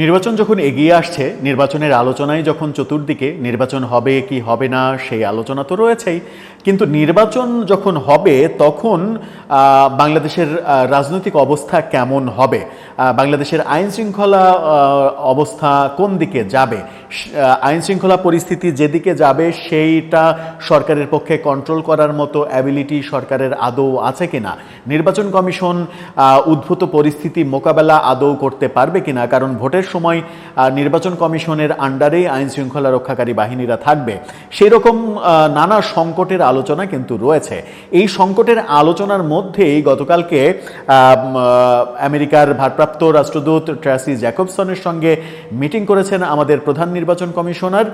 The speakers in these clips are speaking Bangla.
নির্বাচন যখন এগিয়ে আসছে, নির্বাচনের আলোচনায় যখন চতুর্দিকে নির্বাচন হবে কি হবে না সেই আলোচনা তো রয়েছেই, কিন্তু নির্বাচন যখন হবে তখন বাংলাদেশের রাজনৈতিক অবস্থা কেমন হবে, বাংলাদেশের আইন শৃঙ্খলা অবস্থা কোন দিকে যাবে, আইন শৃঙ্খলা পরিস্থিতি যেদিকে যাবে সেইটা সরকারের পক্ষে কন্ট্রোল করার মতো অ্যাবিলিটি সরকারের আদৌ আছে কিনা, নির্বাচন কমিশন উদ্ভূত পরিস্থিতি মোকাবেলা আদৌ করতে পারবে কিনা, কারণ ভোটের সময় নির্বাচন কমিশনের আন্ডারেই আইন শৃঙ্খলা রক্ষাকারী বাহিনীরা থাকবে, সেই রকম নানা সংকটের আলোচনা কিন্তু রয়েছে। এই সংকটের আলোচনার মধ্যেই গতকালকে আমেরিকার ভারপ্রাপ্ত রাষ্ট্রদূত ট্রেসি জ্যাকবসনের সঙ্গে মিটিং করেছেন আমাদের প্রধান নির্বাচন কমিশনার।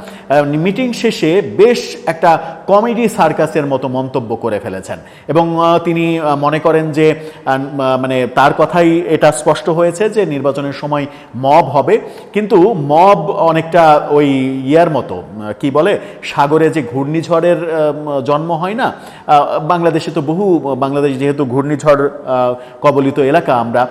মিটিং শেষে বেশ একটা কমেডি সার্কাসের মতো মন্তব্য করে ফেলেছেন এবং তিনি মনে করেন যে মানে তার কথাই এটা স্পষ্ট হয়েছে যে নির্বাচনের সময় মব হবে, কিন্তু মব অনেকটা ওই ইয়ার মতো, কি বলে, সাগরে যে ঘূর্ণিঝড়ের জন্ম হয় না, বাংলাদেশে তো বাংলাদেশ যেহেতু ঘূর্ণিঝড় কবলিত এলাকা, আমরা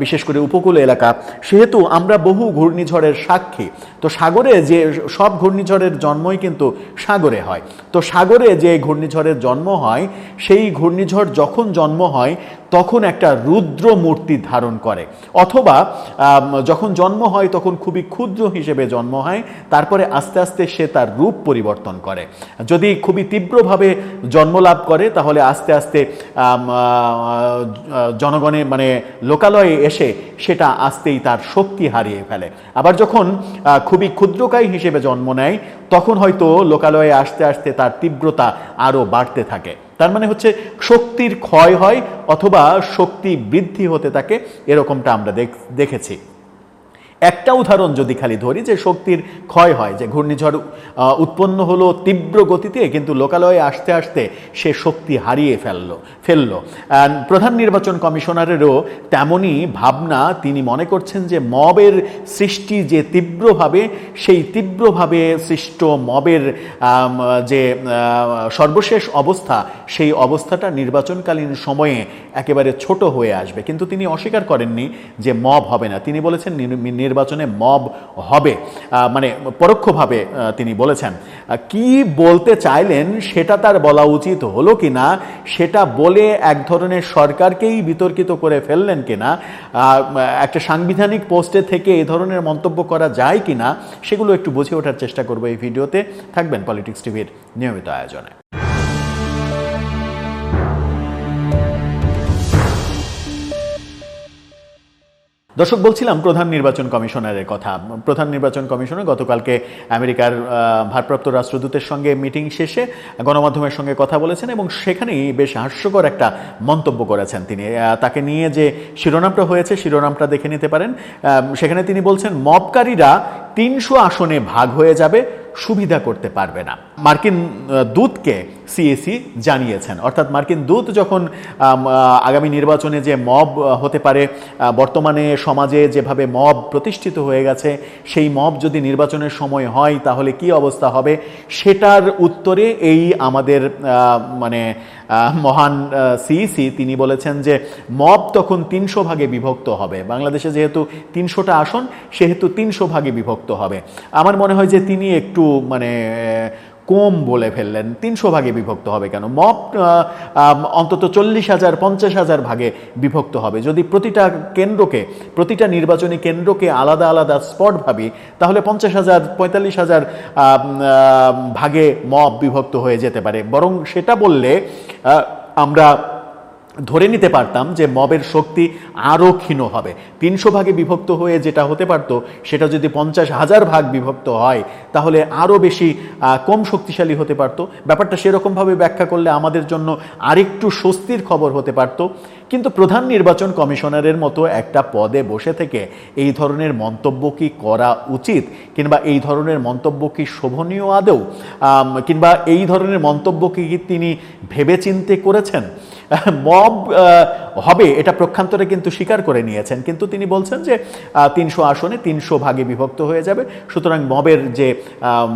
বিশেষ করে উপকূল এলাকা, সেহেতু আমরা বহু ঘূর্ণিঝড়ের সাক্ষী। তো সাগরে যে সব ঘূর্ণিঝড়ের জন্মই কিন্তু সাগরে হয়, তো সাগরে যে ঘূর্ণিঝড়ের জন্ম হয় সেই ঘূর্ণিঝড় যখন জন্ম হয় তখন একটা রুদ্র মূর্তি ধারণ করে, অথবা যখন জন্ম হয় তখন খুবই ক্ষুদ্র হিসেবে জন্ম হয়, তারপরে আস্তে আস্তে সে তার রূপ পরিবর্তন করে। যদি খুবই তীব্রভাবে জন্মলাভ করে তাহলে আস্তে আস্তে জনগণে মানে লোকালয়ে এসে সেটা আস্তেই তার শক্তি হারিয়ে ফেলে। আবার যখন খুবই ক্ষুদ্রকায় হিসেবে জন্ম নেয় তখন হয়তো লোকালয়ে আস্তে আস্তে তার তীব্রতা আরও বাড়তে থাকে। তার মানে হচ্ছে শক্তির ক্ষয় হয় অথবা শক্তি বৃদ্ধি হতে থাকে, এরকমটা আমরা দেখেছি। একটা উদাহরণ যদি খালি ধরি, যে শক্তির ক্ষয় হয়, যে ঘূর্ণিঝড় উৎপন্ন হলো তীব্র গতিতে, কিন্তু লোকালয়ে আসতে আসতে সে শক্তি হারিয়ে ফেললো। প্রধান নির্বাচন কমিশনারেরও তেমনই ভাবনা। তিনি মনে করছেন যে মবের সৃষ্টি যে তীব্রভাবে, সেই তীব্রভাবে সৃষ্ট মবের যে সর্বশেষ অবস্থা, সেই অবস্থাটা নির্বাচনকালীন সময়ে একেবারে ছোট হয়ে আসবে। কিন্তু তিনি অস্বীকার করেননি যে মব হবে না, তিনি বলেছেন নির্বাচনে মব হবে, মানে পরোক্ষভাবে তিনি বলেছেন। কি বলতে চাইলেন সেটা তার বলা উচিত হলো কিনা, সেটা বলে এক ধরনের সরকারকেই বিতর্কিত করে ফেললেন কিনা, একটা সাংবিধানিক পোস্টে থেকে এই ধরনের মন্তব্য করা যায় কিনা, সেগুলো একটু বুঝে ওঠার চেষ্টা করবো এই ভিডিওতে। থাকবেন পলিটিক্স টিভির নিয়মিত আয়োজনে। দর্শক, বলছিলাম প্রধান নির্বাচন কমিশনারের কথা। প্রধান নির্বাচন কমিশনার গতকালকে আমেরিকার ভারপ্রাপ্ত রাষ্ট্রদূতের সঙ্গে মিটিং শেষে গণমাধ্যমের সঙ্গে কথা বলেছেন এবং সেখানেই বেশ হাস্যকর একটা মন্তব্য করেছেন তিনি। তাকে নিয়ে যে শিরোনামটা হয়েছে, শিরোনামটা দেখে নিতে পারেন। সেখানে তিনি বলছেন, মবকারীরা 300 আসনে ভাগ হয়ে যাবে, সুবিধা করতে পারবে না। মার্কিন দূতকে সিএসি জানিয়েছেন, অর্থাৎ মার্কিন দূত যখন আগামী নির্বাচনে যে মব হতে পারে, বর্তমানে সমাজে যেভাবে মব প্রতিষ্ঠিত হয়ে গেছে, সেই মব যদি নির্বাচনের সময় হয় তাহলে কি অবস্থা হবে, সেটার উত্তরে এই আমাদের মানে মহান সিইসি তিনি বলেছেন যে মব তখন 300 ভাগে বিভক্ত হবে। বাংলাদেশে যেহেতু 300টা আসন, সেহেতু 300 ভাগে বিভক্ত হবে। আমার মনে হয় যে তিনি একটু মানে কম বলে ফেললেন। 300 ভাগে বিভক্ত হবে কেন? মব অন্তত 40,000 50,000 ভাগে বিভক্ত হবে। যদি প্রতিটা নির্বাচনী কেন্দ্রকে আলাদা আলাদা স্পট ভাবি, তাহলে 50,000 45,000 ভাগে মব বিভক্ত হয়ে যেতে পারে। বরং সেটা বললে আমরা ধরে নিতে পারতাম যে মবের শক্তি আরও ক্ষীণ হবে। 300 ভাগে বিভক্ত হয়ে যেটা হতে পারত, সেটা যদি 50,000 ভাগ বিভক্ত হয় তাহলে আরও বেশি কম শক্তিশালী হতে পারত। ব্যাপারটা সেরকমভাবে ব্যাখ্যা করলে আমাদের জন্য আরেকটু স্বস্তির খবর হতে পারত। কিন্তু প্রধান নির্বাচন কমিশনারের মতো একটা পদে বসে থেকে এই ধরনের মন্তব্য কি করা উচিত, কিংবা এই ধরনের মন্তব্য কি শোভনীয় আদৌ, কিংবা এই ধরনের মন্তব্য কি তিনি ভেবেচিন্তে করেছেন? মব মব হবে এটা প্রক্ষান্তরে কিন্তু স্বীকার করে নিয়েছেন, কিন্তু তিনি বলছেন যে 300 আসনে 300 ভাগে বিভক্ত হয়ে যাবে, সুতরাং মবের যে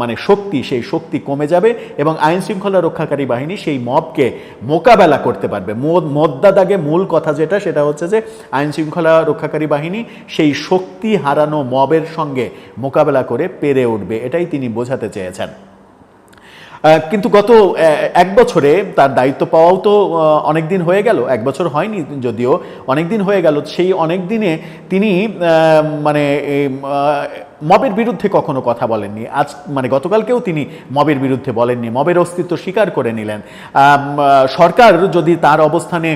মানে শক্তি সেই শক্তি কমে যাবে এবং আইন শৃঙ্খলা রক্ষাকারী বাহিনী সেই মবকে মোকাবেলা করতে পারবে। মোদ্দা দাগে মূল কথা যেটা সেটা হচ্ছে যে আইন শৃঙ্খলা রক্ষাকারী বাহিনী সেই শক্তি হারানো মবের সঙ্গে মোকাবেলা করে পেরে উঠবে, এটাই তিনি বোঝাতে চেয়েছেন। কিন্তু গত 1 বছরে তার দায়িত্ব পাওয়াও তো অনেক দিন হয়ে গেল, 1 বছর হয়নি যদিও, অনেক দিন হয়ে গেল। সেই অনেক দিনে তিনি মানে মবের বিরুদ্ধে কখনো কথা বলেননি। আজ মানে গতকালকেও তিনি মবের বিরুদ্ধে বলেননি, মবের অস্তিত্ব স্বীকার করে নিলেন। সরকার যদি তার অবস্থানে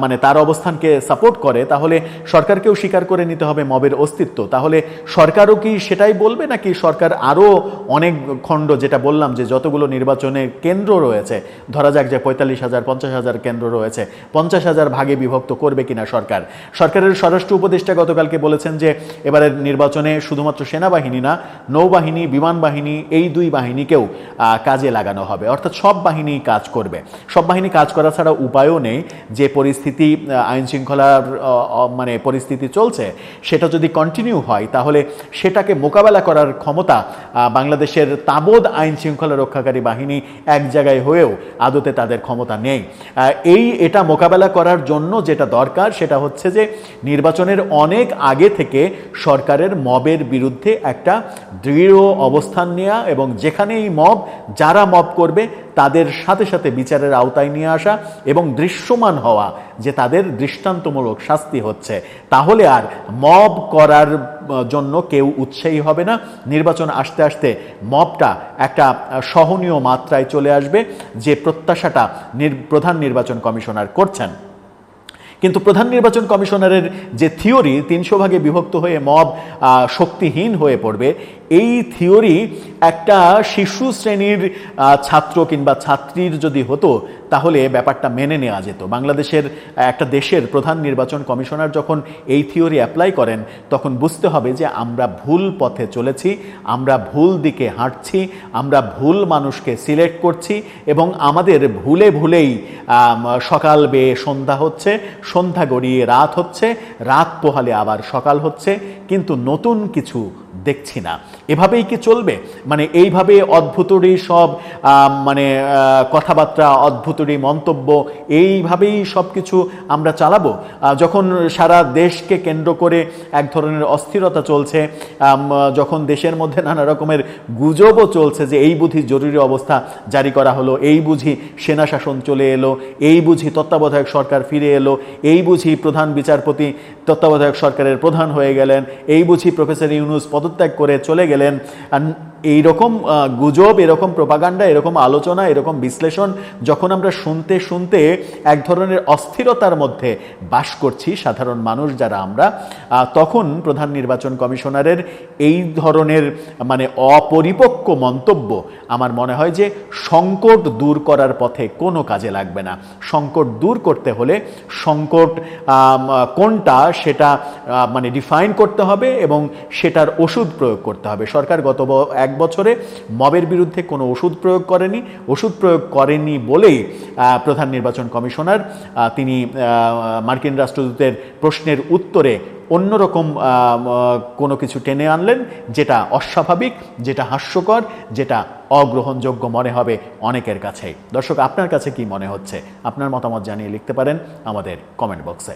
মানে তার অবস্থানকে সাপোর্ট করে তাহলে সরকারকেও স্বীকার করে নিতে হবে মবের অস্তিত্ব। তাহলে সরকারও কি সেটাই বলবে, নাকি সরকার আরও অনেক খণ্ড, যেটা বললাম যে যতগুলো নির্বাচনের কেন্দ্র রয়েছে, ধরা যাক যে 45,000 50,000 কেন্দ্র রয়েছে, 50,000 ভাগে বিভক্ত করবে কিনা সরকার? সরকারের স্বরাষ্ট্র উপদেষ্টা গতকালকে বলেছেন যে এবারের নির্বাচনে শুধুমাত্র সেনাবাহিনী না, নৌবাহিনী, বিমান বাহিনী, এই 2 বাহিনীকেও কাজে লাগানো হবে, অর্থাৎ সব বাহিনী কাজ করবে। সব বাহিনী কাজ করা ছাড়া উপায়ও নেই। যে পরিস্থিতি আইন শৃঙ্খলার মানে পরিস্থিতি চলছে সেটা যদি কন্টিনিউ হয় তাহলে সেটাকে মোকাবেলা করার ক্ষমতা বাংলাদেশের তাবৎ আইন শৃঙ্খলা রক্ষাকারী বাহিনী এক জায়গায় হয়েও আদতে তাদের ক্ষমতা নেই। এটা মোকাবেলা করার জন্য যেটা দরকার সেটা হচ্ছে যে নির্বাচনের অনেক আগে থেকে সরকারের মবের বিরুদ্ধে একটা দৃঢ় অবস্থান নেওয়া এবং যেখানেই মব, যারা মব করবে তাদের সাথে সাথে বিচারের আওতায় নিয়ে আসা এবং দৃশ্যমান হওয়া যে তাদের দৃষ্টান্তমূলক শাস্তি হচ্ছে। তাহলে আর মব করার জন্য কেউ উৎসাহী হবে না। নির্বাচন আসতে আসতে মবটা একটা সহনীয় মাত্রায় চলে আসবে, যে প্রত্যাশাটা প্রধান নির্বাচন কমিশনার করছেন। কিন্তু প্রধান নির্বাচন কমিশনারের যে থিওরি 300 ভাগে বিভক্ত হয়ে মব শক্তিহীন হয়ে পড়বে, এই থিওরি একটা শিশু শ্রেণীর ছাত্র কিংবা ছাত্রীর যদি হতো তাহলে ব্যাপারটা মেনে নেওয়া যেত। বাংলাদেশের একটা দেশের প্রধান নির্বাচন কমিশনার যখন এই থিওরি অ্যাপ্লাই করেন তখন বুঝতে হবে যে আমরা ভুল পথে চলেছি, আমরা ভুল দিকে হাঁটছি, আমরা ভুল মানুষকে সিলেক্ট করছি এবং আমাদের ভুলে ভুলেই সকাল বেয়ে সন্ধ্যা হচ্ছে, সন্ধ্যা গড়িয়ে রাত হচ্ছে, রাত পোহালে আবার সকাল হচ্ছে, কিন্তু নতুন কিছু দেখছি না। এভাবেই কি চলবে? মানে এইভাবে অদ্ভুতরই সব মানে কথাবার্তা, অদ্ভুতরই মন্তব্য, এইভাবেই সব কিছু আমরা চালাবো? যখন সারা দেশকে কেন্দ্র করে এক ধরনের অস্থিরতা চলছে, যখন দেশের মধ্যে নানা রকমের গুজবও চলছে যে এই বুঝি জরুরি অবস্থা জারি করা হলো, এই বুঝি সেনা শাসন চলে এলো, এই বুঝি তত্ত্বাবধায়ক সরকার ফিরে এলো, এই বুঝি প্রধান বিচারপতি তত্ত্বাবধায়ক সরকারের প্রধান হয়ে গেলেন, এই বুঝি প্রফেসর ইউনূস পদত্যাগ করে চলে গেলেন, এইরকম গুজব, এরকম প্রোপাগান্ডা, এরকম আলোচনা, এরকম বিশ্লেষণ যখন আমরা শুনতে শুনতে এক ধরনের অস্থিরতার মধ্যে বাস করছি সাধারণ মানুষ যারা আমরা, তখন প্রধান নির্বাচন কমিশনারের এই ধরনের মানে অপরিপক্ক মন্তব্য আমার মনে হয় যে সংকট দূর করার পথে কোনো কাজে লাগবে না। সংকট দূর করতে হলে সংকট কোনটা সেটা মানে ডিফাইন করতে হবে এবং সেটার ওষুধ প্রয়োগ করতে হবে। সরকার গত 1 বছরে মবের বিরুদ্ধে কোনো ওষুধ প্রয়োগ করেনি। ওষুধ প্রয়োগ করেনি বলেই প্রধান নির্বাচন কমিশনার তিনি মার্কিন রাষ্ট্রদূতের প্রশ্নের উত্তরে অন্যরকম কোনো কিছু টেনে আনলেন, যেটা অস্বাভাবিক, যেটা হাস্যকর, যেটা অগ্রহণযোগ্য মনে হবে অনেকের কাছেই। দর্শক, আপনার কাছে কি মনে হচ্ছে? আপনার মতামত জানিয়ে লিখতে পারেন আমাদের কমেন্ট বক্সে।